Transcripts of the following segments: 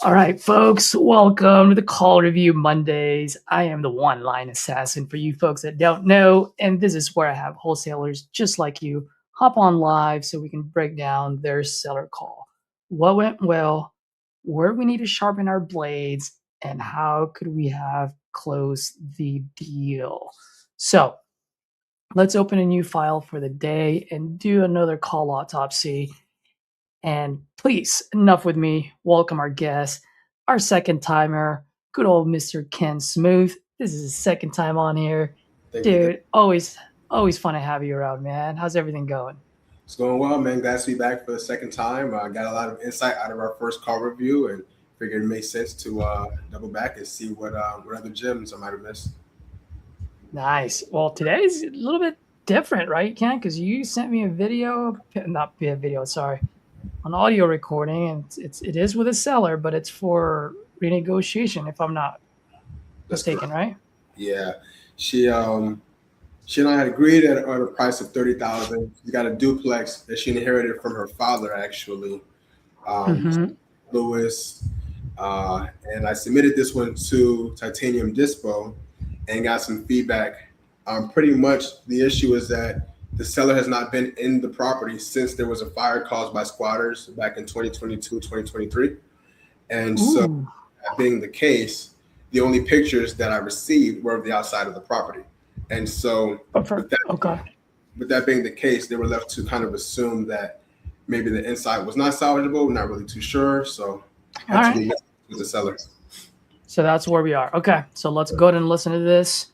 All right, folks, welcome to the Call Review Mondays. I am the one line assassin for you folks that don't know, and this is where I have wholesalers just like you hop on live so we can break down their seller call. What went well, where we need to sharpen our blades, and how could we have closed the deal. So let's open a new file for the day and do another call autopsy. And please, enough with me. Welcome our guest, our second timer, good old Mr. Ken Smooth. This is his second time on here. Thank you. Dude, always fun to have you around, man. How's everything going? It's going well, man. Glad to be back for the second time. I got a lot of insight out of our first call review and figured it made sense to double back and see what other gems I might have missed. Nice. Well, today's a little bit different, right, Ken? Because you sent me a video, not a video, sorry, an audio recording, and it is with a seller, but it's for renegotiation, if I'm not mistaken, right? Yeah, she she and I had agreed at a price of $30,000. She got a duplex that she inherited from her father, actually, Mm-hmm. Louis. And I submitted this one to Titanium Dispo and got some feedback. Pretty much the issue is that the seller has not been in the property since there was a fire caused by squatters back in 2022, 2023. And so, Ooh. that being the case, the only pictures that I received were of the outside of the property. And so, Okay. with that being the case, they were left to kind of assume that maybe the inside was not salvageable. Not really too sure. So, All had to right. be with the seller. So that's where we are. Okay. So let's go ahead and listen to this.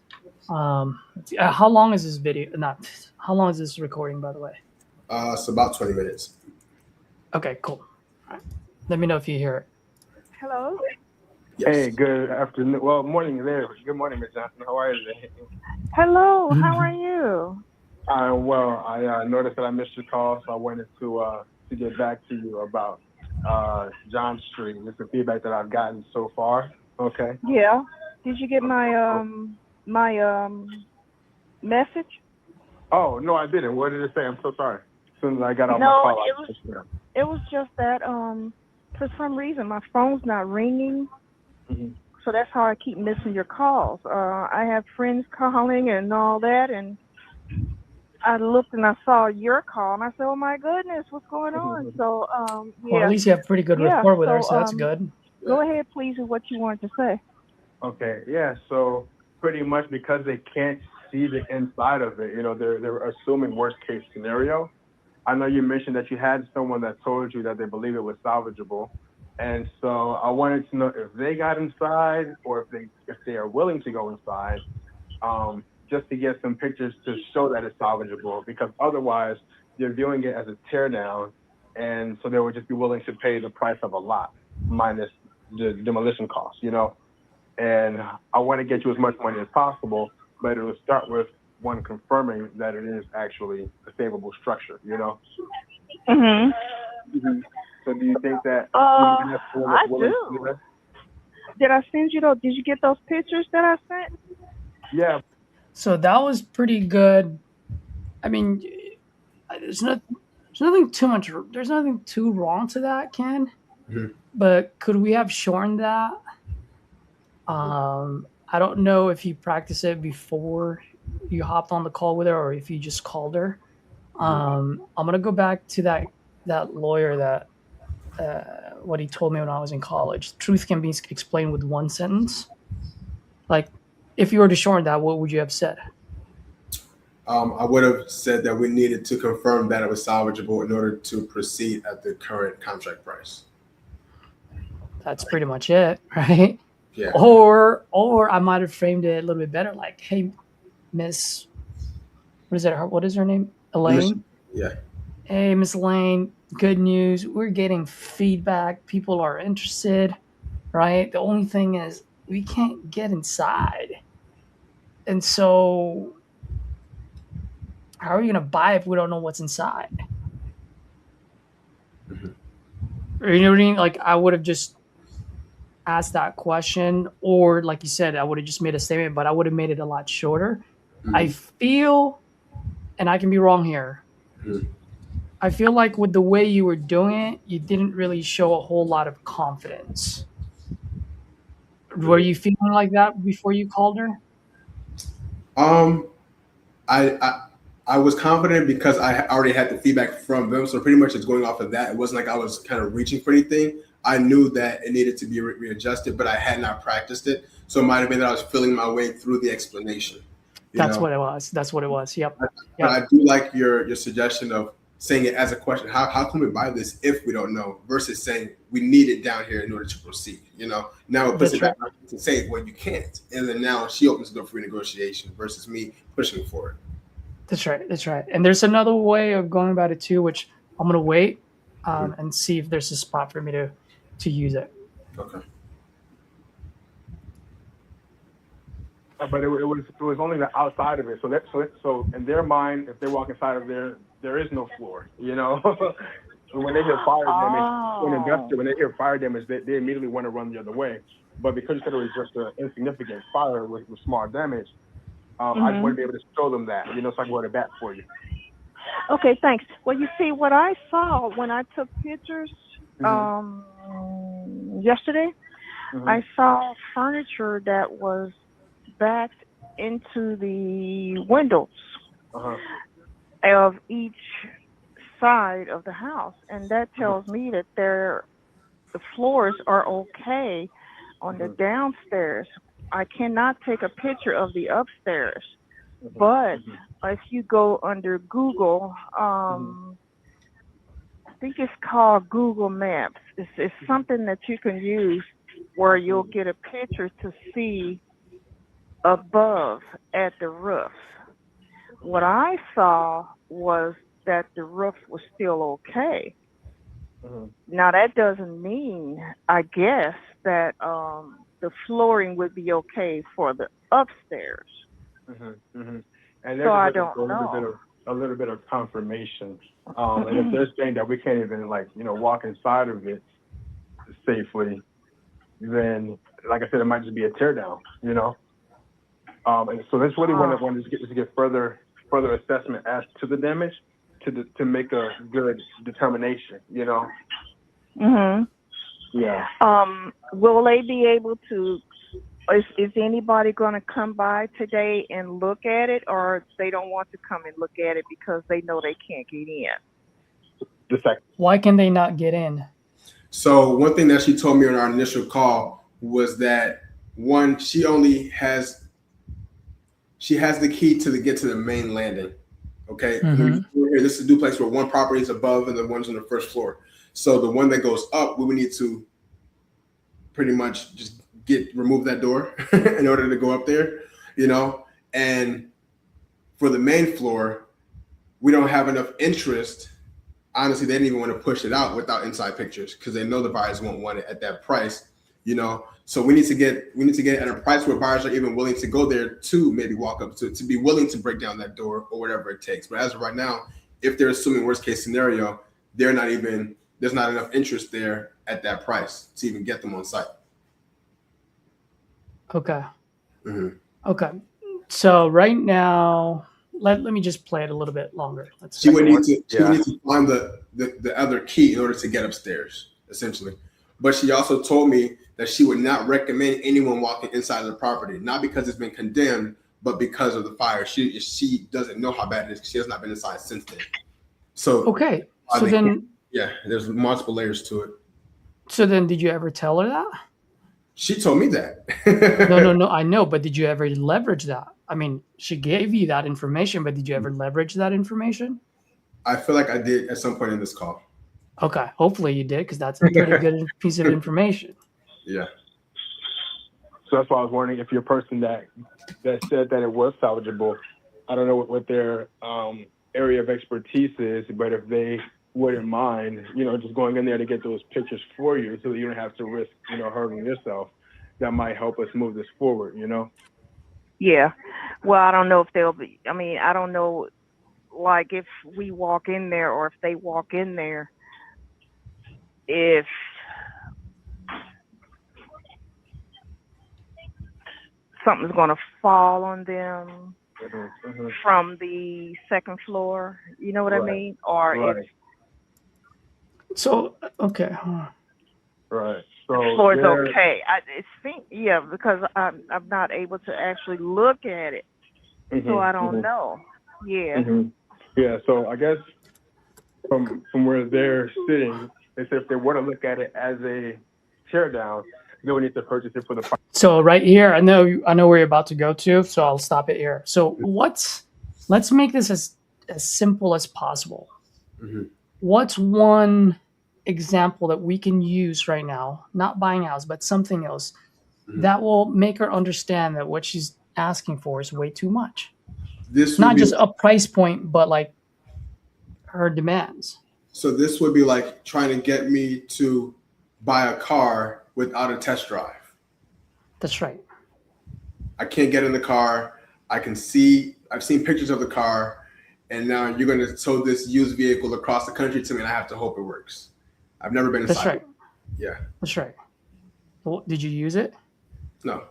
How long is this video? Not how long is this recording, by the way? It's about 20 minutes. Okay, cool. All right. Let me know if you hear it. Hello. Yes. Hey, good afternoon. Well, morning there. Good morning, Ms. Johnson. How are you today? Hello. How are you? Well, I noticed that I missed your call, so I wanted to get back to you about John Street. It's the feedback that I've gotten so far. Okay. Yeah. Did you get my message? Oh no, I didn't. What did it say? I'm so sorry. As soon as I got off No, my call, it was just that for some reason my phone's not ringing, Mhm. so that's how I keep missing your calls. I have friends calling and all that, and I looked and I saw your call and I said, "Oh my goodness, what's going on?" So Well, at yeah, least you have pretty good yeah. rapport with her, So so that's good. go ahead, please, with what you wanted to say. Okay, yeah. So pretty much because they can't see the inside of it, they're assuming worst case scenario. I know you mentioned that you had someone that told you that they believe it was salvageable, and so I wanted to know if they got inside or if they are willing to go inside, just to get some pictures to show that it's salvageable. Because otherwise, they're viewing it as a tear down, and so they would just be willing to pay the price of a lot minus the demolition costs. And I want to get you as much money as possible, but it will start with one confirming that it is actually a savable structure. Mhm. So do you think that? I do. Did I send you those? Did you get those pictures that I sent? Yeah. So that was pretty good. I mean, there's nothing too much. There's nothing too wrong to that, Ken. Mhm. But could we have shortened that? I don't know if you practiced it before you hopped on the call with her, or if you just called her. I'm gonna go back to that lawyer that what he told me when I was in college. Truth can be explained with one sentence. Like, if you were to shorten that, what would you have said? I would have said that we needed to confirm that it was salvageable in order to proceed at the current contract price. That's pretty much it, right? Yeah. Or I might have framed it a little bit better, like, hey, Miss, what is her name? Elaine? Yeah. Hey, Miss Elaine, good news. We're getting feedback. People are interested, right? The only thing is we can't get inside. And so how are you going to buy if we don't know what's inside? Mm-hmm. You know what I mean? Like, I would have just asked that question, or like you said, I would have just made a statement, but I would have made it a lot shorter. Mm-hmm. I feel, and I can be wrong here, Mm-hmm. I feel like with the way you were doing it, you didn't really show a whole lot of confidence. Were you feeling like that before you called her? Um, I was confident because I already had the feedback from them, so pretty much it's going off of that. It wasn't like I was kind of reaching for anything. I knew that it needed to be readjusted, but I had not practiced it, so it might have been that I was feeling my way through the explanation. That's what it was. That's what it was. Yep. But I do like your suggestion of saying it as a question. How can we buy this if we don't know? Versus saying we need it down here in order to proceed. Now it puts it back to say, well, you can't, and then now she opens the door for renegotiation versus me pushing for it. That's right. That's right. And there's another way of going about it too, which I'm gonna wait and see if there's a spot for me to use it. Okay. But it was only the outside of it. So in their mind, if they walk inside of there is no floor. When they hear fire damage, an investor, when they hear fire damage, they immediately want to run the other way. But because you said it was just an insignificant fire with small damage, I just want to be able to show them that, so I can go to bat for you. Okay, thanks. Well, you see, what I saw when I took pictures yesterday, I saw furniture that was backed into the windows of each side of the house, and that tells me that the floors are okay on the downstairs. I cannot take a picture of the upstairs, but if you go under Google, I think it's called Google Maps. It's something that you can use where you'll get a picture to see above at the roof. What I saw was that the roof was still okay. Now that doesn't mean, I guess, that the flooring would be okay for the upstairs. And so I don't know. A little bit of confirmation. And if they're saying that we can't even walk inside of it safely, then like I said, it might just be a tear down. And so that's really what I wanted to get further assessment as to the damage to make a good determination. Yeah. Will they be able to? Is anybody going to come by today and look at it, or they don't want to come and look at it because they know they can't get in? Why can they not get in? So one thing that she told me on our initial call was that one, she has the key to get to the main landing. Okay. Here, this is a duplex where one property is above and the one's on the first floor. So the one that goes up, we would need to pretty much just remove that door in order to go up there, and for the main floor, we don't have enough interest. Honestly, they didn't even want to push it out without inside pictures because they know the buyers won't want it at that price, So we need to get at a price where buyers are even willing to go there to maybe walk up to be willing to break down that door or whatever it takes. But as of right now, if they're assuming worst case scenario, there's not enough interest there at that price to even get them on site. Okay. Okay. So right now, let me just play it a little bit longer. She would need to find the other key in order to get upstairs, essentially. But she also told me that she would not recommend anyone walking inside of the property, not because it's been condemned, but because of the fire. She doesn't know how bad it is because she has not been inside since then. So okay. So then, there's multiple layers to it. So then, did you ever tell her that? She told me that. No, I know, but did you ever leverage that? I mean, she gave you that information, but did you ever leverage that information? I feel like I did at some point in this call. Okay, hopefully you did, because that's a pretty good piece of information. Yeah. So that's why I was wondering if you're a person that said that it was salvageable. I don't know what their area of expertise is, but if they wouldn't mind, just going in there to get those pictures for you so that you don't have to risk, hurting yourself, that might help us move this forward, Yeah. Well, I don't know if they'll be, I don't know, like if we walk in there or if they walk in there, if something's going to fall on them from the second floor, you know what I mean? Or if So, okay. Right. So The floor is there- okay. Because I'm not able to actually look at it, so I don't know. Yeah. Yeah, so I guess from where they're sitting, they said if they were to look at it as a tear down, they would need to purchase it for the price. So right here, I know where you're about to go to, so I'll stop it here. So let's make this as simple as possible. Mhm. What's one example that we can use right now, not buying a house, but something else that will make her understand that what she's asking for is way too much? This would Not be, just a price point, but like her demands. so this would be like trying to get me to buy a car without a test drive. That's right. I can't get in the car. I've seen pictures of the car, and now you're going to tow this used vehicle across the country to me, and I have to hope it works. I've never been inside. That's right. Yeah. That's right. Well, did you use it? No.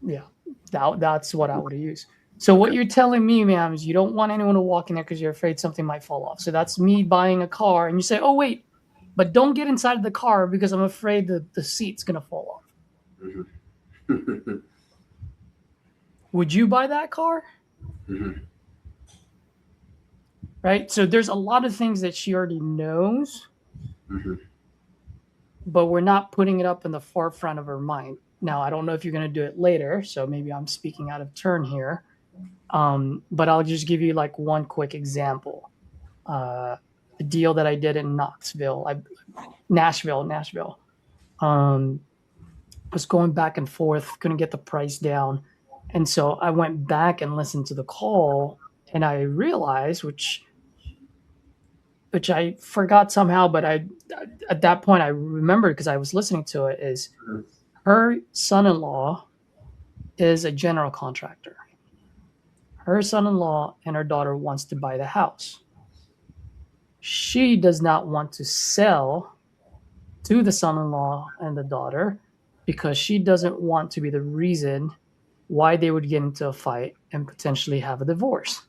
Yeah. That's what I would have used. So what you're telling me, ma'am, is you don't want anyone to walk in there because you're afraid something might fall off. So that's me buying a car, and you say, "Oh wait, but don't get inside of the car because I'm afraid the seat's gonna fall off." Mm-hmm. Would you buy that car? Mm-hmm. Right. So there's a lot of things that she already knows, Mm-hmm. but we're not putting it up in the forefront of her mind. Now, I don't know if you're going to do it later, so maybe I'm speaking out of turn here. But I'll just give you like one quick example. The deal that I did in Nashville. Was going back and forth, couldn't get the price down. And so I went back and listened to the call, and I realized, which I forgot somehow, but at that point I remembered because I was listening to it, is her son-in-law is a general contractor. Her son-in-law and her daughter wants to buy the house. She does not want to sell to the son-in-law and the daughter because she doesn't want to be the reason why they would get into a fight and potentially have a divorce.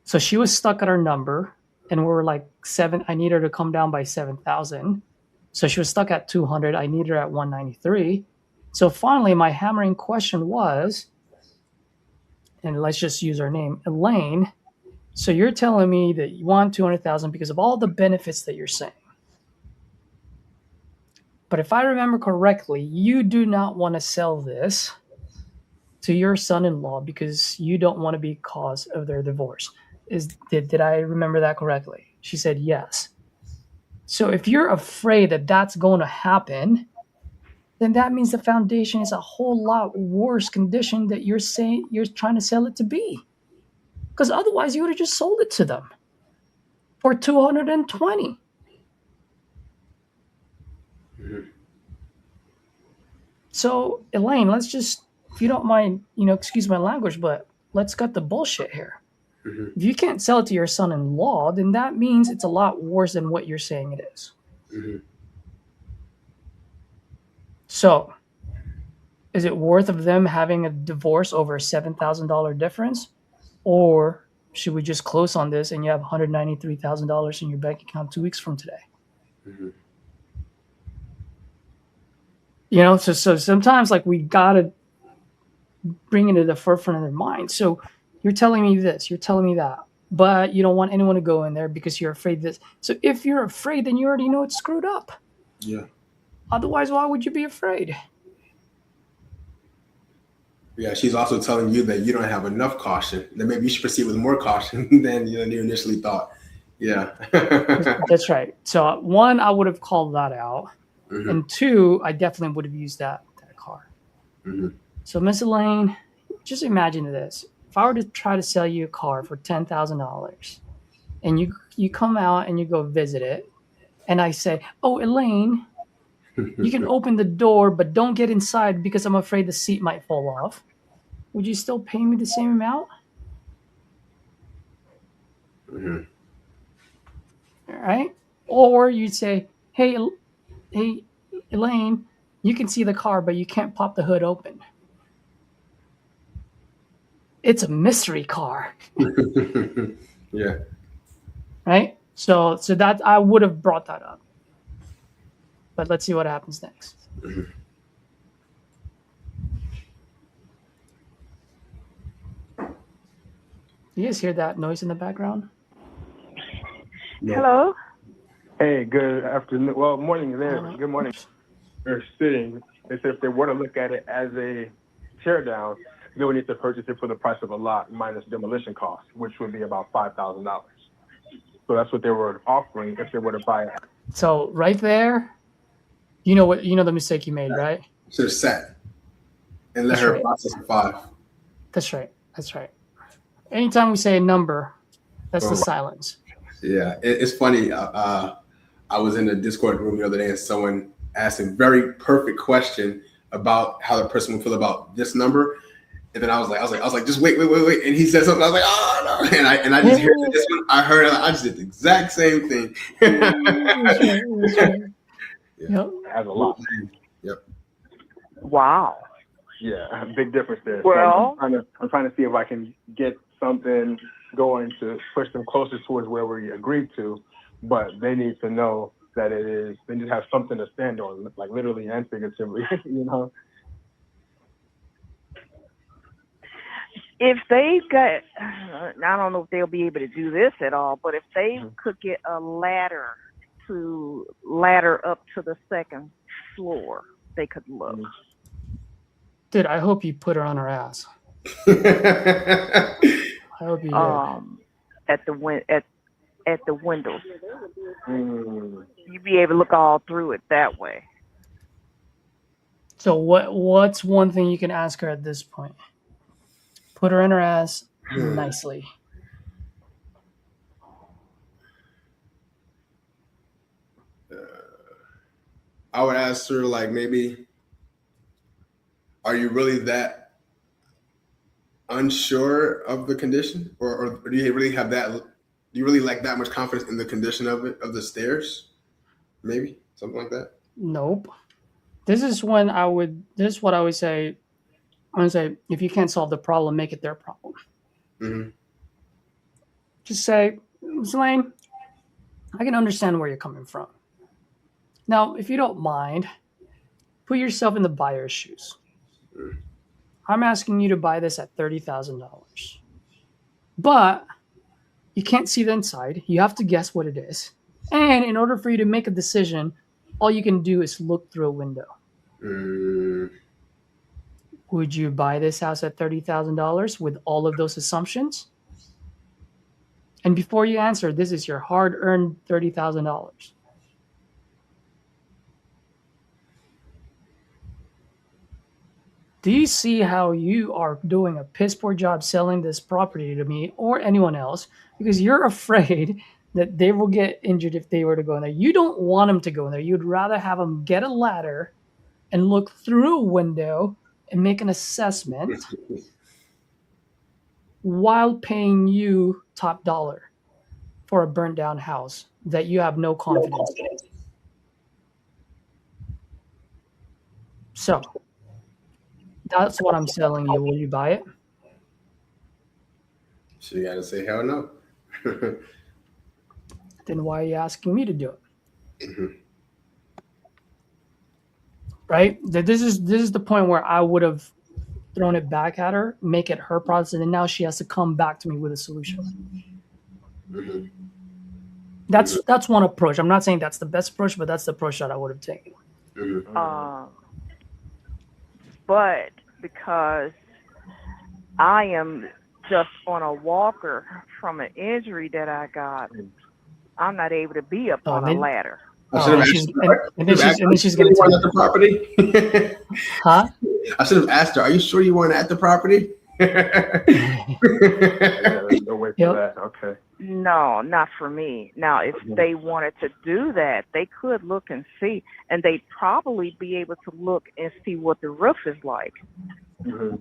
So she was stuck at her number, and we were like I need her to come down by 7,000. So she was stuck at 200. I need her at 193. So finally, my hammering question was, and let's just use her name, Elaine. So you're telling me that you want 200,000 because of all the benefits that you're saying. But if I remember correctly, you do not want to sell this to your son-in-law because you don't want to be cause of their divorce. Did I remember that correctly? She said yes. So if you're afraid that that's going to happen, then that means the foundation is a whole lot worse condition that you're saying you're trying to sell it to be. Because otherwise you would have just sold it to them for 220. Mm-hmm. So Elaine, let's just, if you don't mind, excuse my language, but let's cut the bullshit here. Mm-hmm. If you can't sell it to your son-in-law, then that means it's a lot worse than what you're saying it is. Mm-hmm. So, is it worth of them having a divorce over a $7,000 difference? Or should we just close on this and you have $193,000 in your bank account 2 weeks from today? Mm-hmm. So sometimes like we got to bring it to the forefront of their mind. So you're telling me this, you're telling me that, but you don't want anyone to go in there because you're afraid this. So if you're afraid, then you already know it's screwed up. Yeah. Otherwise, why would you be afraid? Yeah, she's also telling you that you don't have enough caution. That maybe you should proceed with more caution than you initially thought. Yeah. That's right. So one, I would have called that out. Mm-hmm. And two, I definitely would have used that car. Mm-hmm. So Miss Elaine, just imagine this. If I were to try to sell you a car for $10,000 and you come out and you go visit it and I say, "Oh, Elaine, you can open the door, but don't get inside because I'm afraid the seat might fall off," would you still pay me the same amount? Mm-hmm. All right. Or you'd say, hey, Elaine, you can see the car, but you can't pop the hood open. It's a mystery car. Yeah. Right. So that I would have brought that up. But let's see what happens next. You guys hear that noise in the background? No. Hello? Hey, good afternoon. Well, morning there. Good morning. They're sitting. They said if they were to look at it as a tear down, they would need to purchase it for the price of a lot minus demolition costs, which would be about $5,000. So that's what they were offering if they were to buy it. So right there, you know the mistake you made, right? Should have sat and let That's her right. process the 5. That's right. That's right. Anytime we say a number, that's the silence. Yeah, it's funny. I was in a Discord room the other day and someone asked a very perfect question about how the person would feel about this number. And then I was like, just wait. And he said something. I was like, oh no. And I just heard this one. I just did the exact same thing. That's right. Yeah. Yep. As a lot. Yep. Wow. Yeah, big difference there. Well- so I'm trying to see if I can get something going to push them closer towards where we agreed to, but they need to know that they need to have something to stand on, like literally and figuratively, you know? If they got, I don't know if they'll be able to do this at all, but if they could get a ladder up to the second floor, they could look. Dude, I hope you put her on her ass. I hope you did. At the windows. Mm. You'd be able to look all through it that way. So what's one thing you can ask her at this point? Put her in her ass nicely. I would ask her, like, maybe, are you really that unsure of the condition, or do you really have that? Do you really like that much confidence in the condition of the stairs? Maybe something like that. Nope. This is what I would say. I would say, if you can't solve the problem, make it their problem. Mm-hmm. Just say, Ms. Lane, I can understand where you're coming from. Now, if you don't mind, put yourself in the buyer's shoes. I'm asking you to buy this at $30,000. But you can't see the inside. You have to guess what it is. And in order for you to make a decision, all you can do is look through a window. Would you buy this house at $30,000 with all of those assumptions? And before you answer, this is your hard-earned $30,000. Do you see how you are doing a piss poor job selling this property to me or anyone else because you're afraid that they will get injured if they were to go in there? You don't want them to go in there. You'd rather have them get a ladder and look through a window and make an assessment while paying you top dollar for a burnt down house that you have no confidence in. So that's what I'm selling you. Will you buy it? She got to say hell no. Then why are you asking me to do it? Mm-hmm. Right? This is the point where I would have thrown it back at her, make it her process, and now she has to come back to me with a solution. Mm-hmm. That's one approach. I'm not saying that's the best approach, but that's the approach that I would have taken. Mm-hmm. But because I am just on a walker from an injury that I got, I'm not able to be up on a ladder. And then she's going to tell at the property. Huh? I should have asked her, are you sure you weren't at the property? Yeah, there's no way for that. Okay. No, not for me. Now, if they wanted to do that, they could look and see, and they'd probably be able to look and see what the roof is like. I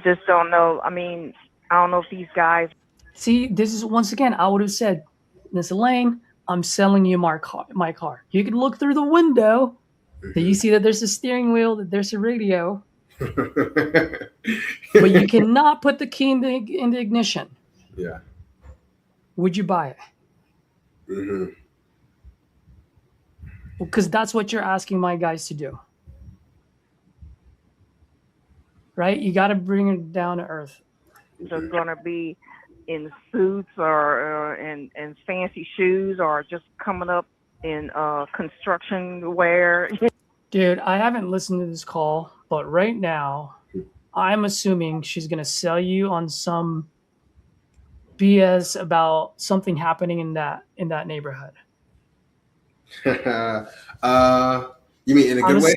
just don't know. I mean, I don't know if these guys. See, this is once again, I would have said, Miss Elaine, I'm selling you my car. You can look through the window. That you see that there's a steering wheel, that there's a radio. But you cannot put the key in the ignition. Yeah. Would you buy it? Because that's what you're asking my guys to do. Right? You got to bring it down to earth. They're gonna be in suits or in fancy shoes, or just coming up in construction wear. Dude, I haven't listened to this call, but right now, I'm assuming she's going to sell you on some BS about something happening in that neighborhood. You mean in a good way?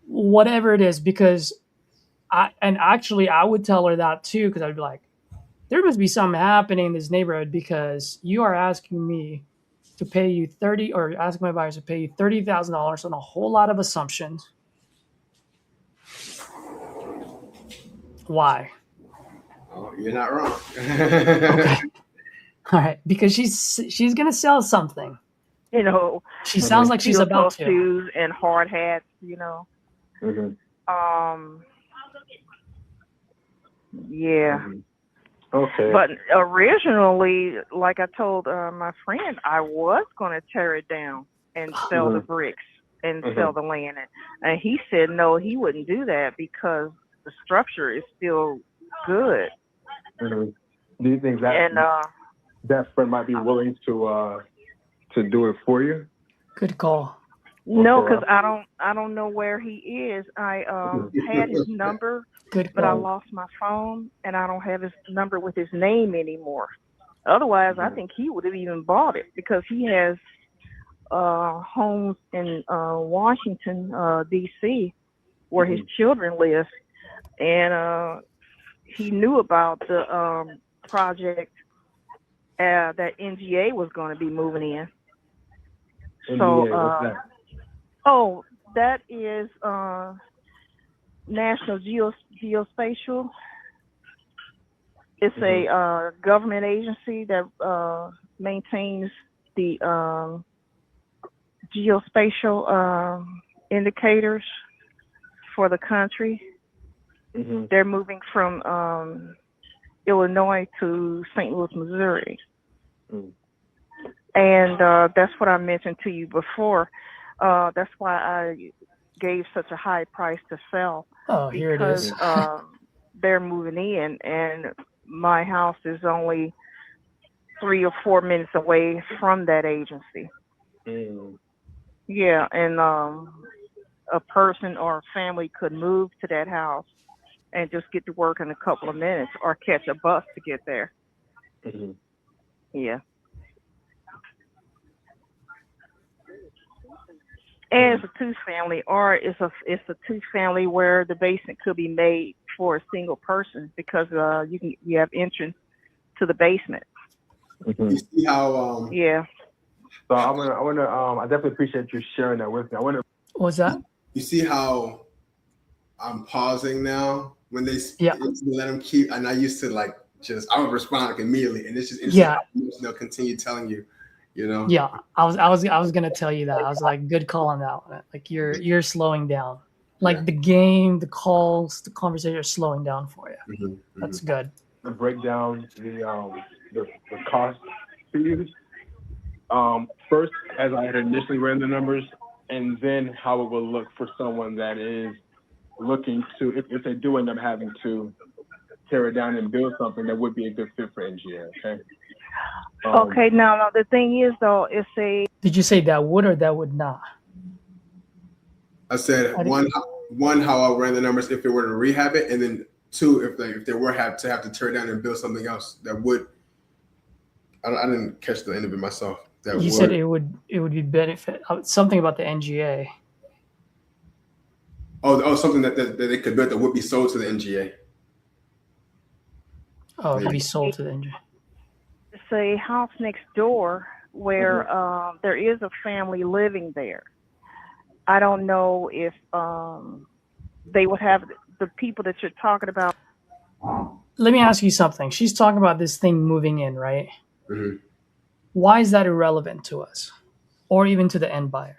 Whatever it is, because I would tell her that too, because I'd be like, there must be something happening in this neighborhood, because you are asking me to pay you ask my buyers to pay you $30,000 on a whole lot of assumptions. Why? Oh, you're not wrong. Okay. All right, because she's gonna sell something. You know, She sounds like she's about to. Shoes and hard hats. You know. Yeah. Okay. But originally, like I told my friend, I was going to tear it down and sell the bricks and sell the land. And he said no, he wouldn't do that because the structure is still good. Do you think that that friend might be willing to do it for you? Good call. No, because I don't know where he is. I had his number, but I lost my phone, and I don't have his number with his name anymore. Otherwise, I think he would have even bought it, because he has homes in Washington, D.C., where his children live, and he knew about the project that NGA was going to be moving in. NGA, what's that? Oh, that is National Geospatial. It's a government agency that maintains the geospatial indicators for the country. They're moving from Illinois to St. Louis, Missouri. And that's what I mentioned to you before. That's why I gave such a high price to sell. Oh, here it is. They're moving in, and my house is only 3 or 4 minutes away from that agency. Yeah, and a person or a family could move to that house and just get to work in a couple of minutes, or catch a bus to get there. Yeah. And it's a two-family, or it's a two-family where the basement could be made for a single person, because you have entrance to the basement. You see how? Yeah. So I definitely appreciate you sharing that with me. What was that? You see how I'm pausing now when they let them keep, and I used to I would respond immediately, and it's just they'll continue telling you. You know? Yeah, I was gonna tell you that. I was like, good call on that one. Like you're slowing down. Like the game, the calls, the conversation are slowing down for you. That's good. To break down the cost for you. First, as I had initially ran the numbers, and then how it will look for someone that is looking to, if they do end up having to tear it down and build something that would be a good fit for NGA. Okay. Okay, now the thing is though, it's a. Did you say that would or that would not? I said one how I ran the numbers if they were to rehab it, and then two if they were have to tear it down and build something else that would. I didn't catch the end of it myself. You said it would be benefit something about the NGA. Oh, something that they could build that would be sold to the NGA. Oh, it'd be sold to the NGA. It's a house next door where there is a family living there. I don't know if they would have the people that you're talking about. Let me ask you something. She's talking about this thing moving in, right? Why is that irrelevant to us, or even to the end buyer?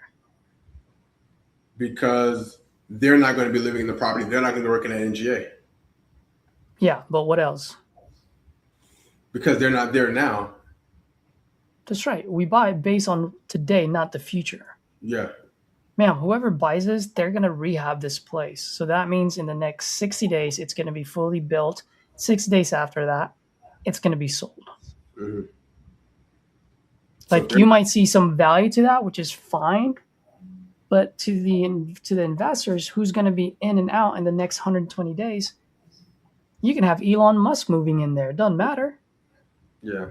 Because they're not going to be living in the property. They're not going to be working at NGA. Yeah, but what else? Because they're not there now. That's right. We buy based on today, not the future. Yeah. Ma'am, whoever buys this, they're going to rehab this place. So that means in the next 60 days, it's going to be fully built. 6 days after that, it's going to be sold. Mm-hmm. Like, you might see some value to that, which is fine. But to the investors, who's going to be in and out in the next 120 days, you can have Elon Musk moving in there. It doesn't matter. Yeah.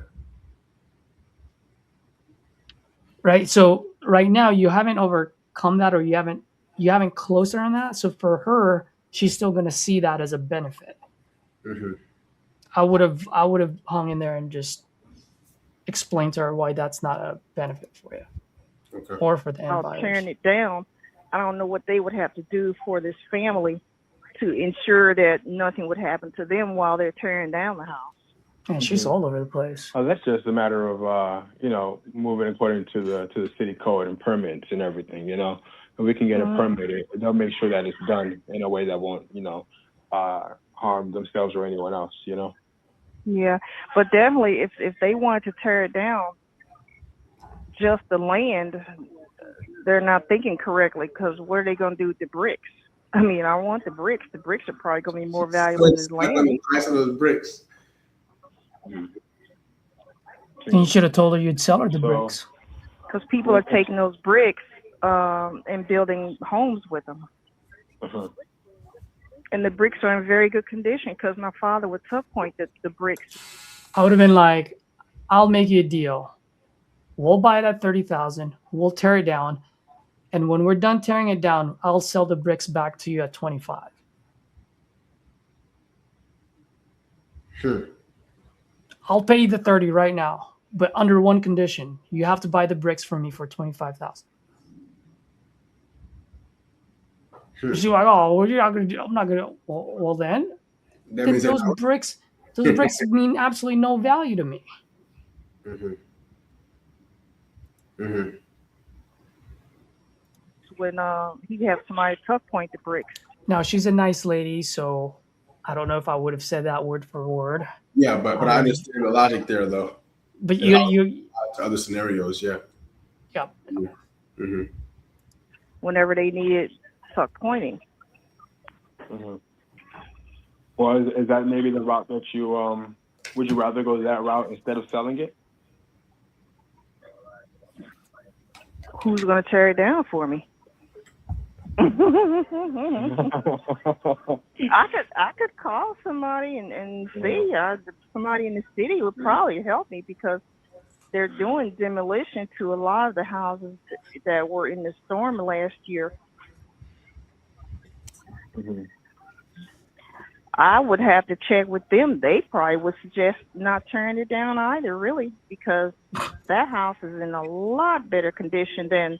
Right? So right now you haven't overcome that, or you haven't closed her on that. So for her, she's still going to see that as a benefit. Mm-hmm. I would have hung in there and just explained to her why that's not a benefit for you. Okay. Or for the end buyers. Tearing it down, I don't know what they would have to do for this family to ensure that nothing would happen to them while they're tearing down the house. And she's all over the place. Oh, that's just a matter of moving according to the city code and permits and everything. And we can get it permitted. They'll make sure that it's done in a way that won't harm themselves or anyone else. Yeah, but definitely, if they wanted to tear it down, just the land, they're not thinking correctly, because what are they going to do with the bricks? I mean, I want the bricks. The bricks are probably going to be more valuable than this land. The price of those bricks. And you should have told her you'd sell her the bricks. Because people are taking those bricks and building homes with them. Uh-huh. And the bricks are in very good condition, because my father would tough point the bricks. I would have been like, I'll make you a deal. We'll buy it at $30,000. We'll tear it down. And when we're done tearing it down, I'll sell the bricks back to you at $25,000. Sure. I'll pay you the $30,000 right now, but under one condition: you have to buy the bricks from me for $25,000. Sure. She's like, "Oh, well, you're not gonna do. I'm not gonna." Well, then those bricks mean absolutely no value to me. Mm-hmm. Mm-hmm. When he'd have somebody tough point the bricks. Now, she's a nice lady, so I don't know if I would have said that word for word. Yeah, but I understand the logic there, though. But you to other scenarios, yeah. Yeah. Mm-hmm. Whenever they needed tuck pointing. Mm-hmm. Well, is that maybe the route that you would you rather go that route instead of selling it? Who's going to tear it down for me? I could call somebody and see. Somebody in the city would probably help me, because they're doing demolition to a lot of the houses that were in the storm last year. Mm-hmm. I would have to check with them. They probably would suggest not tearing it down either, really, because that house is in a lot better condition than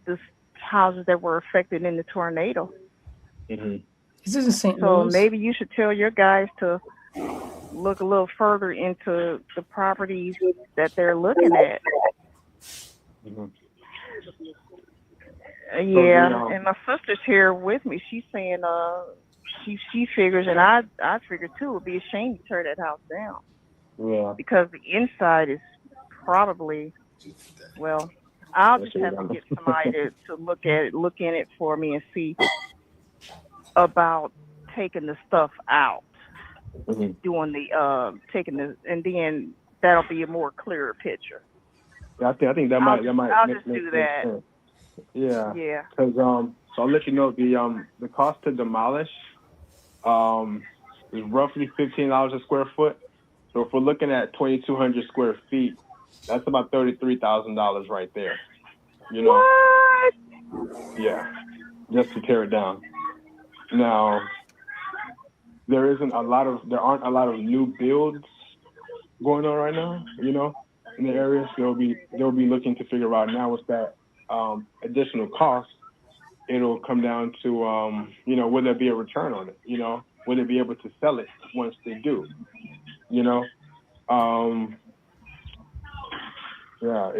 the houses that were affected in the tornado. Mm-hmm. This isn't St. So Louis. maybe you should tell your guys to look a little further into the properties that they're looking at. Mm-hmm. Yeah, and my sister's here with me. She's saying she figures, and I figure too, it would be a shame to tear that house down. Yeah. Because the inside is probably, well, I'll just have to get somebody to look in it for me and see about taking the stuff out, doing the and then that'll be a more clearer picture. Yeah, I think that might I'll make just do that. sense. Yeah. Yeah. Because so I'll let you know the cost to demolish is roughly $15 a square foot. So if we're looking at 2,200 square feet, that's about $33,000 right there. You know. What? Yeah. Just to tear it down. Now, there aren't a lot of new builds going on right now, you know, in the area. So they'll be looking to figure out now what's that additional cost. It'll come down to will there be a return on it? You know, will they be able to sell it once they do? You know, yeah,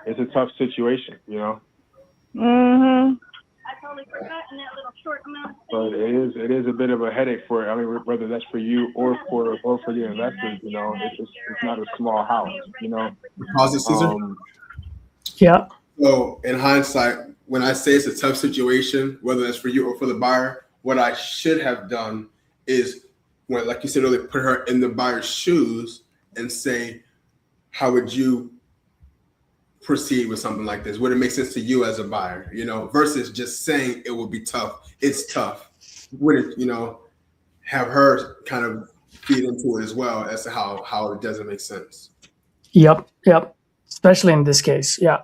it's a tough situation, you know. Mhm. But it is a bit of a headache for, I mean, whether that's for you or for the investors. You know, it's not a small house. You know. Pause it, Caesar. Yeah. So in hindsight, when I say it's a tough situation, whether it's for you or for the buyer, what I should have done is, when, like you said earlier, put her in the buyer's shoes and say, how would you proceed with something like this? Would it make sense to you as a buyer, you know, versus just saying it will be tough. It's tough. Would it, you know, have her kind of feed into it as well as to how it doesn't make sense. Yep. Especially in this case. Yeah.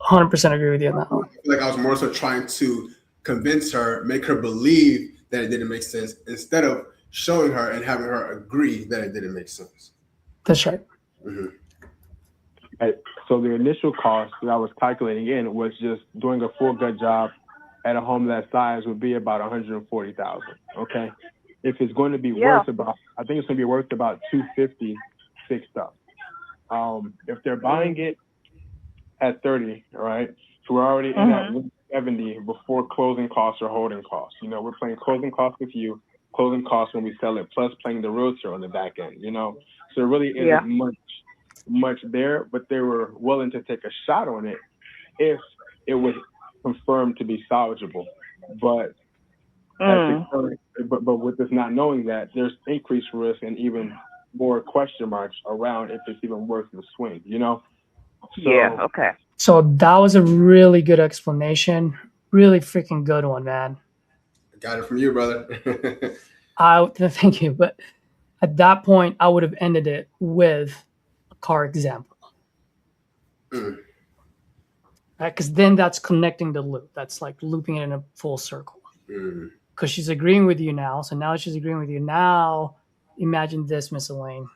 100% agree with you on that one. I feel like I was more so trying to convince her, make her believe that it didn't make sense, instead of showing her and having her agree that it didn't make sense. That's right. Mm-hmm. Right. So the initial cost that I was calculating in was just doing a full gut job at a home that size would be about $140,000. Okay. If it's going to be worth about, I think it's going to be worth about $250 fixed up. If they're buying it at 30, all right, so we're already in at 170 before closing costs or holding costs. You know, we're paying closing costs with you, closing costs when we sell it, plus paying the realtor on the back end, you know. So it really isn't much there, but they were willing to take a shot on it if it was confirmed to be salvageable. But but with us not knowing that, there's increased risk and even more question marks around if it's even worth the swing, you know? So, So that was a really good explanation. Really freaking good one, man. I got it from you, brother. Thank you. But at that point, I would have ended it with a car example. Because then that's connecting the loop. That's like looping it in a full circle. Because she's agreeing with you now. So now she's agreeing with you. Now, imagine this, Miss Elaine.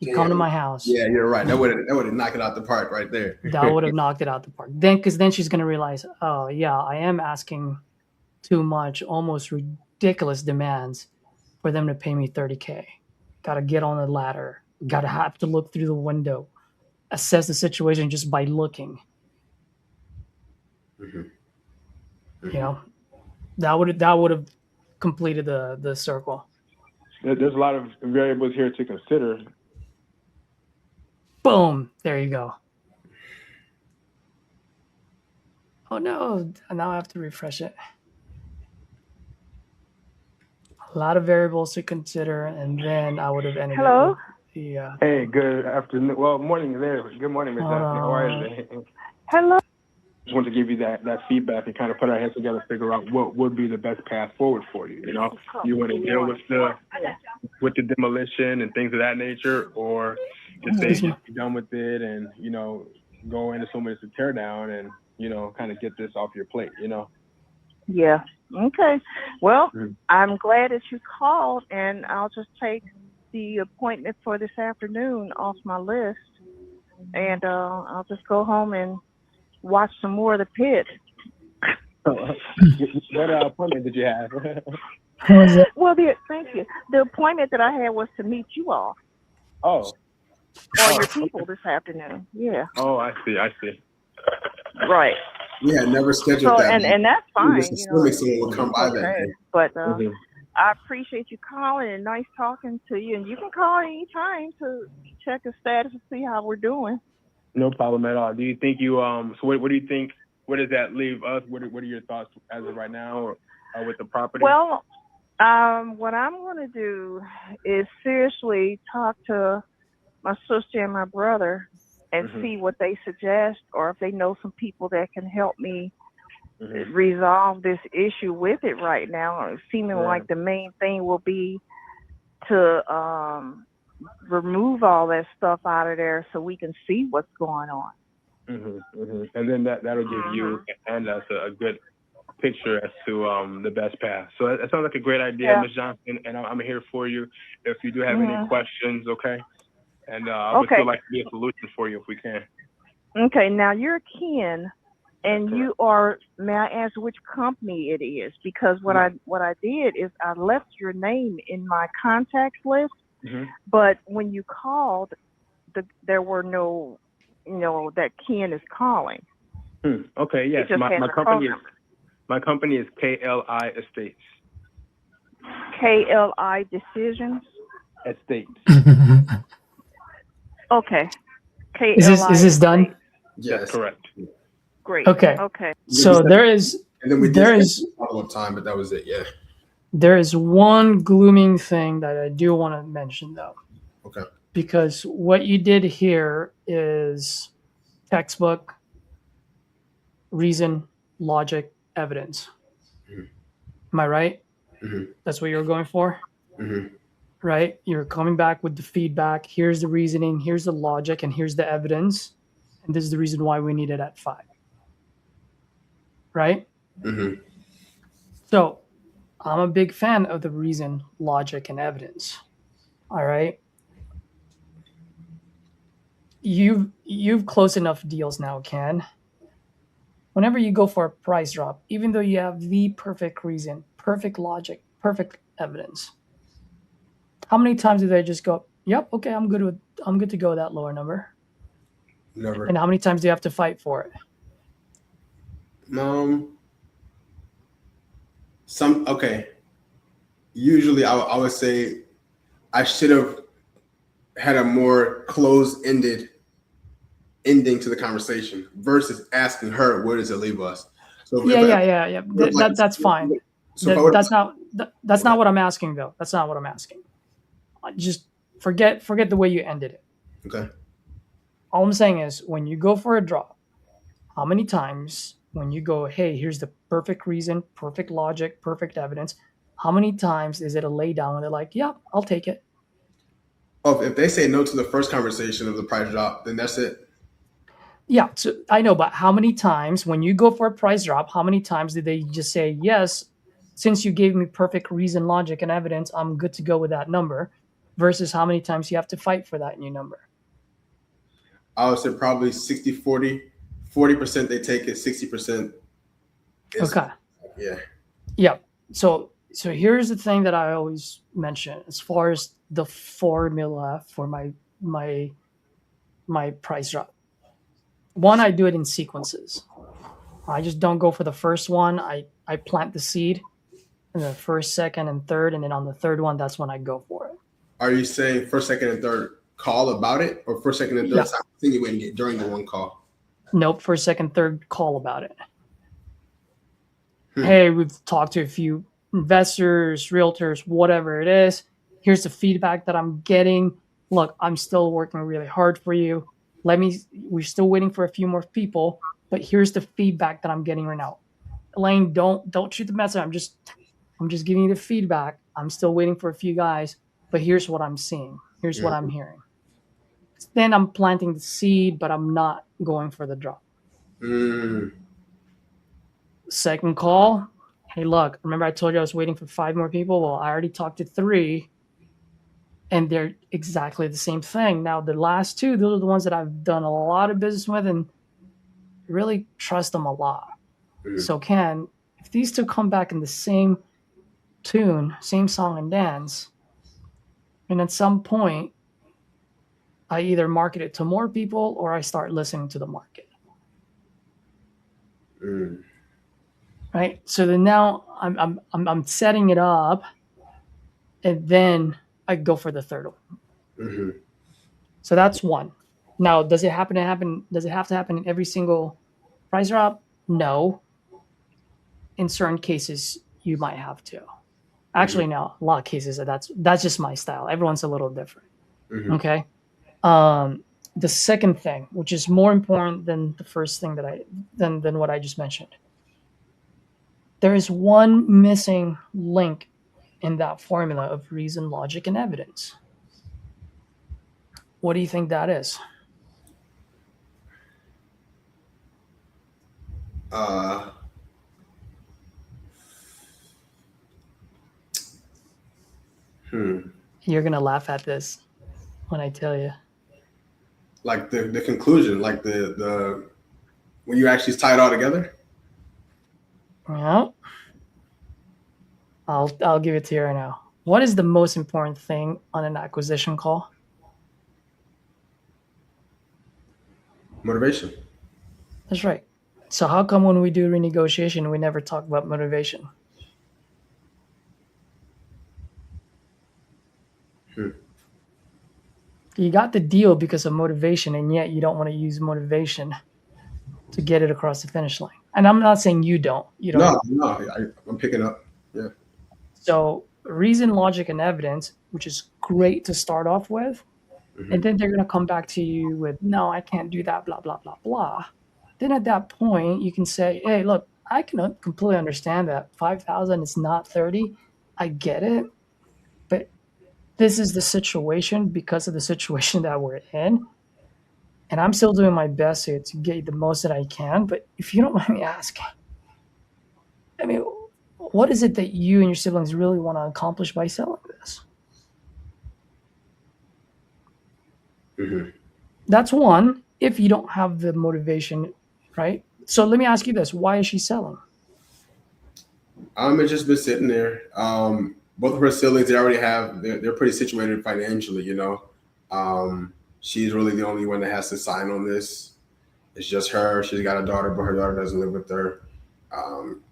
You come to my house. Yeah, you're right. That would have knocked it out the park right there. That would have knocked it out the park. Because then she's going to realize, oh, yeah, I am asking too much, almost ridiculous demands for them to pay me $30K. Got to get on the ladder. Got to have to look through the window. Assess the situation just by looking. You know, that would have completed the circle. There's a lot of variables here to consider. Boom. There you go. Oh, no. Now I have to refresh it. A lot of variables to consider, and then I would have ended Hello? it with Hey, good afternoon. Well, morning there. Good morning, Ms. Daphne. How are you? Hello? Just want to give you that feedback and kind of put our heads together, figure out what would be the best path forward for you. You know, you want to deal with the demolition and things of that nature, or just say just be done with it and, you know, go in assuming it's a tear down and, you know, kind of get this off your plate, you know? Yeah. Okay. Well, I'm glad that you called, and I'll just take the appointment for this afternoon off my list, and I'll just go home and watch some more of The Pit. What appointment did you have? Well, thank you. The appointment that I had was to meet you all. Oh. All your people this afternoon. Yeah. Oh, I see. Right. We had never scheduled that. And that's fine. Just assuming someone would come by that day. But I appreciate you calling, and nice talking to you. And you can call anytime to check the status and see how we're doing. No problem at all. Do you think you so what do you think? Where does that leave us? What are your thoughts as of right now, or with the property? Well, what I'm going to do is seriously talk to my sister and my brother and see what they suggest, or if they know some people that can help me resolve this issue with it right now. Seeming like the main thing will be to remove all that stuff out of there so we can see what's going on. And then that'll give you and us a good picture as to the best path. So that sounds like a great idea, Ms. Johnson, and I'm here for you if you do have any questions, okay? And I would still like to be a solution for you if we can. Okay, now you're Ken, and you are, may I ask which company it is? Because what I did is I left your name in my contacts list, but when you called, there were no, you know, that Ken is calling. Okay, yes, my company is My company is KLI Estates. KLI Decisions. Estates. Okay. Is KLI this done? Estate. Yes. That's correct. Great. Okay. Okay. So there is And then we there did is follow-up time, but that was it. Yeah. there is one glooming thing that I do want to mention though, Okay. because what you did here is textbook reason, logic, evidence. Mhm. Am I right? Mhm. That's what you're going for, Mhm. right? You're coming back with the feedback. Here's the reasoning, here's the logic, and here's the evidence. And this is the reason why we need it at 5. Right? Mhm. So I'm a big fan of the reason, logic, and evidence. All right. You've closed enough deals now, Ken. Whenever you go for a price drop, even though you have the perfect reason, perfect logic, perfect evidence, how many times do they just go, "Yep, okay, I'm good to go with that lower number"? Never. And how many times do you have to fight for it? Okay. Usually I would say I should have had a more closed-ended ending to the conversation versus asking her, where does it leave us? So Yeah. That's fine. So That's not what I'm asking though. That's not what I'm asking. Just forget the way you ended it. okay. All I'm saying is when you go for a drop, how many times when you go, hey, here's the perfect reason, perfect logic, perfect evidence, how many times is it a lay down and they're like, yeah, I'll take it? Oh, if they say no to the first conversation of the price drop, then that's it. Yeah, so I know, but how many times when you go for a price drop, how many times did they just say, yes, since you gave me perfect reason, logic, and evidence, I'm good to go with that number, versus how many times you have to fight for that new number? I would say probably 60-40. 40% they take it, 60% is Okay. yeah. Yeah. So here's the thing that I always mention as far as the formula for my price drop. One, I do it in sequences. I just don't go for the first one. I plant the seed in the first, second, and third, and then on the third one, that's when I go for it. Are you saying first, second, and third call about it, or first, second, and third insinuating it during the one call? Nope, first, second, third call about it. Hey, we've talked to a few investors, realtors, whatever it is. Here's the feedback that I'm getting. Look, I'm still working really hard for you. We're still waiting for a few more people, but here's the feedback that I'm getting right now. Elaine, don't shoot the messenger. I'm just giving you the feedback. I'm still waiting for a few guys, but here's what I'm seeing. Here's what I'm hearing. Then I'm planting the seed, but I'm not going for the drop. Second call. Hey, look, remember I told you I was waiting for 5 more people? Well, I already talked to 3, and they're exactly the same thing. Now, the last 2, those are the ones that I've done a lot of business with and really trust them a lot. So, Ken, if these 2 come back in the same tune, same song and dance, and at some point, I either market it to more people or I start listening to the market. Right? So then now I'm setting it up, and then I go for the third one. So that's one. Now, does it have to happen in every single price drop? No. In certain cases, you might have to. Actually, no. A lot of cases that's just my style. Everyone's a little different. Okay. The second thing, which is more important than the first thing than what I just mentioned, there is one missing link in that formula of reason, logic, and evidence. What do you think that is? You're gonna laugh at this when I tell you. Like the conclusion, like the when you actually tie it all together. Well, I'll give it to you right now. What is the most important thing on an acquisition call? Motivation. That's right. So how come when we do renegotiation, we never talk about motivation? You got the deal because of motivation, and yet you don't want to use motivation to get it across the finish line. And I'm not saying you don't. No, I'm picking up. Yeah. So reason, logic, and evidence, which is great to start off with. And then they're going to come back to you with, no, I can't do that, blah, blah, blah, blah. Then at that point, you can say, hey, look, I can completely understand that 5,000 is not 30. I get it. But this is the situation because of the situation that we're in. And I'm still doing my best here to get the most that I can. But if you don't mind me asking, I mean, what is it that you and your siblings really want to accomplish by selling this? That's one, if you don't have the motivation, right? So let me ask you this. Why is she selling? It's just been sitting there. Both of her siblings, they're pretty situated financially, you know. She's really the only one that has to sign on this. It's just her. She's got a daughter, but her daughter doesn't live with her.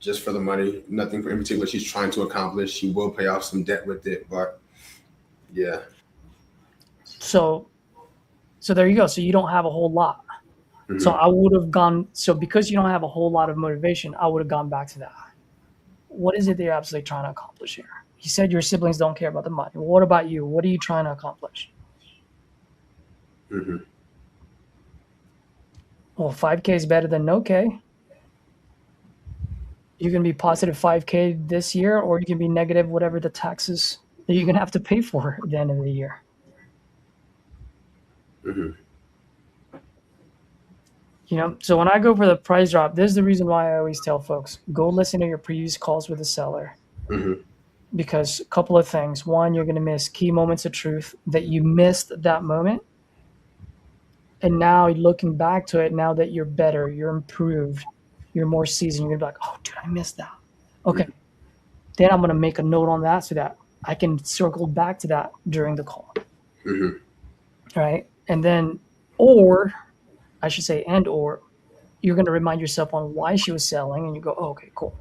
Just for the money, nothing in particular she's trying to accomplish. She will pay off some debt with it, but yeah. So there you go. So you don't have a whole lot. So I would have gone, so because you don't have a whole lot of motivation, I would have gone back to that. What is it that you're absolutely trying to accomplish here? You said your siblings don't care about the money. What about you? What are you trying to accomplish? Well, 5K is better than no K. You can be positive 5K this year, or you can be negative whatever the taxes that you're going to have to pay for at the end of the year. You know, so when I go for the price drop, this is the reason why I always tell folks, go listen to your previous calls with the seller. Because a couple of things. One, you're going to miss key moments of truth that you missed that moment. And now looking back to it, now that you're better, you're improved, you're more seasoned, you're going to be like, oh, dude, I missed that. Okay. Then I'm going to make a note on that so that I can circle back to that during the call. Right? And then, or you're going to remind yourself on why she was selling, and you go, oh, okay, cool.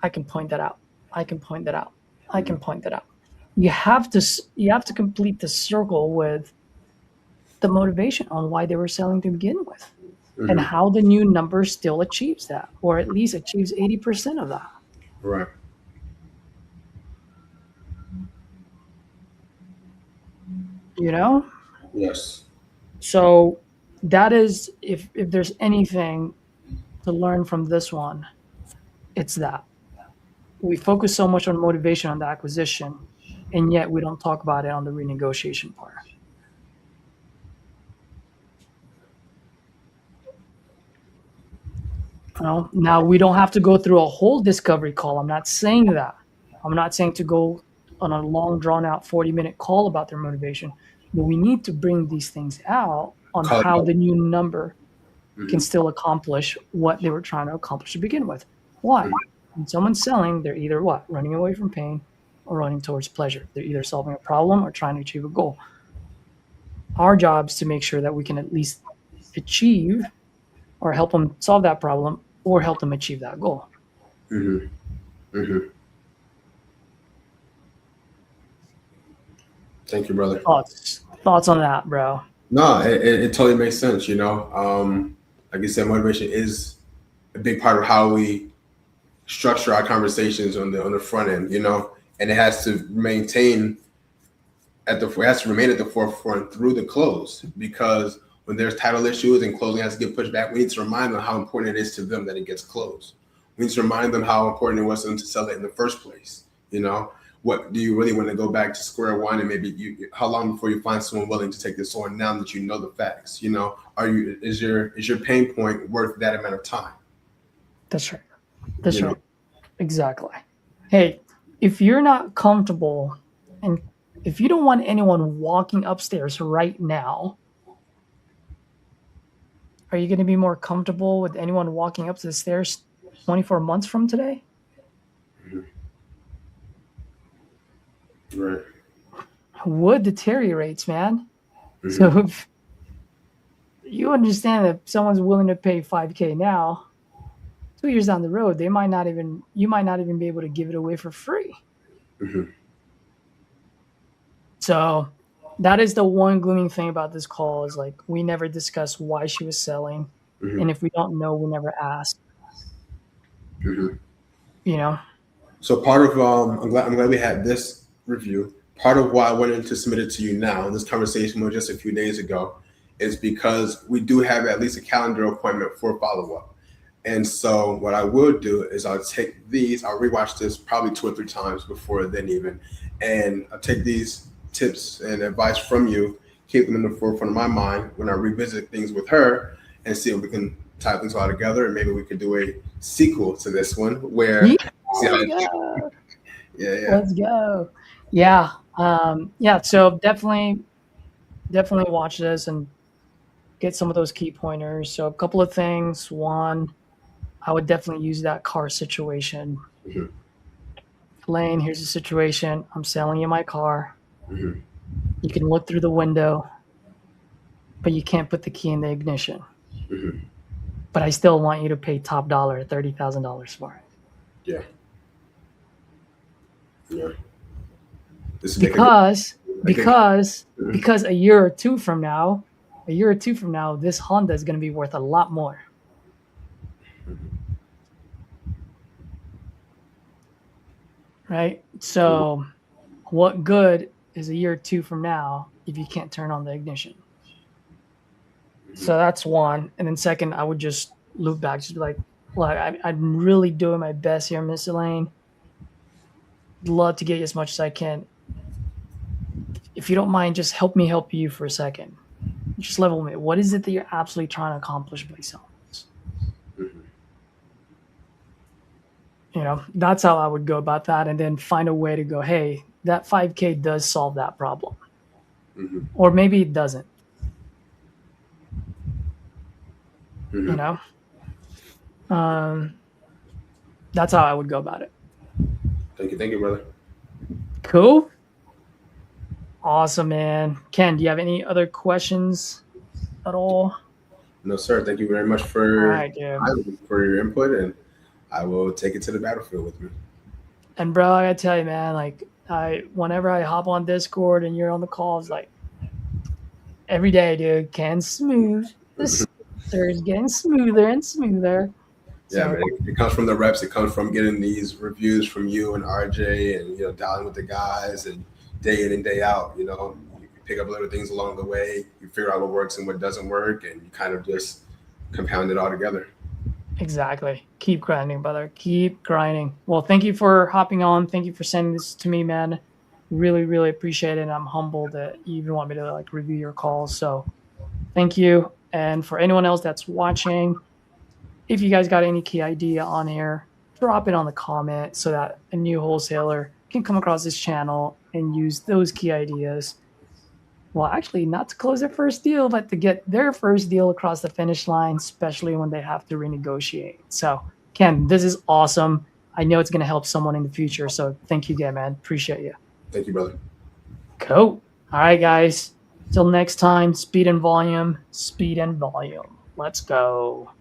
I can point that out. You have to complete the circle with the motivation on why they were selling to begin with, and how the new number still achieves that, or at least achieves 80% of that. Right. You know? Yes. So that is, if there's anything to learn from this one, it's that. We focus so much on motivation on the acquisition, and yet we don't talk about it on the renegotiation part. Well, now we don't have to go through a whole discovery call. I'm not saying that. I'm not saying to go on a long, drawn-out 40-minute call about their motivation, but we need to bring these things out on how the new number can still accomplish what they were trying to accomplish to begin with. Why? When someone's selling, they're either what? Running away from pain or running towards pleasure. They're either solving a problem or trying to achieve a goal. Our job is to make sure that we can at least achieve or help them solve that problem or help them achieve that goal. Thank you, brother. Thoughts on that, bro? No, it totally makes sense. You know, like you said, motivation is a big part of how we structure our conversations on the front end. You know, and it has to remain at the forefront through the close, because when there's title issues and closing has to get pushed back, we need to remind them how important it is to them that it gets closed. We need to remind them how important it was for them to sell it in the first place. You know, what do you really want to go back to square one, and maybe how long before you find someone willing to take this on now that you know the facts? You know, is your pain point worth that amount of time? That's right. That's right. Exactly. Hey, if you're not comfortable and if you don't want anyone walking upstairs right now, are you going to be more comfortable with anyone walking up the stairs 24 months from today? Right. Wood deteriorates, man. So if you understand that someone's willing to pay 5K now, 2 years down the road, you might not even be able to give it away for free. Mhm. So that is the one glooming thing about this call is like we never discuss why she was selling. Mhm. And if we don't know, we never ask. Mhm. You know? So part of I'm glad we had this review. Part of why I wanted to submit it to you now, this conversation was just a few days ago, is because we do have at least a calendar appointment for follow-up. And so what I will do is I'll take these, I'll rewatch this probably 2 or 3 times before then even, and I'll take these tips and advice from you, keep them in the forefront of my mind when I revisit things with her and see if we can tie things all together, and maybe we could do a sequel to this one where Yeah, see how let's go. yeah. Let's go. Yeah. Yeah. So definitely watch this and get some of those key pointers. So a couple of things. One, I would definitely use that car situation. Mhm. Lane, here's the situation. I'm selling you my car. Mhm. You can look through the window, but you can't put the key in the ignition. Mhm. But I still want you to pay top dollar, $30,000 for it. Yeah. Yeah. This is Because Mhm. because a year or two from now, this Honda is going to be worth a lot more. Right? So what good is a year or two from now if you can't turn on the ignition? So that's one. And then second, I would just loop back, just be like, look, I'm really doing my best here, Miss Elaine. Love to get you as much as I can. If you don't mind, just help me help you for a second. Just level me. What is it that you're absolutely trying to accomplish by selling this? Mhm. You know, that's how I would go about that, and then find a way to go, hey, that 5K does solve that problem. Mhm. Or maybe it doesn't. Mhm. You know? That's how I would go about it. Thank you, brother. Cool. Awesome, man. Ken, do you have any other questions at all? No, sir. Thank you very much All for right, dude. your input, and I will take it to the battlefield with me. And bro, I gotta tell you, man, like whenever I hop on Discord and you're on the calls, like every day, dude, Ken's smooth. The is getting smoother and smoother. Yeah, So man. It comes from the reps. It comes from getting these reviews from you and RJ, and dialing with the guys, and day in and day out. You pick up little things along the way. You figure out what works and what doesn't work, and you kind of just compound it all together. exactly. Keep grinding, brother. Keep grinding. Well, thank you for hopping on. Thank you for sending this to me, man. Really, really appreciate it. And I'm humbled that you even want me to like review your calls. So thank you. And for anyone else that's watching, if you guys got any key idea on here, drop it on the comment so that a new wholesaler can come across this channel and use those key ideas. Well, actually, not to close their first deal, but to get their first deal across the finish line, especially when they have to renegotiate. So, Ken, this is awesome. I know it's going to help someone in the future. So, thank you again, man. Appreciate you. Thank you, brother. Cool. All right, guys. Till next time, speed and volume, speed and volume. Let's go.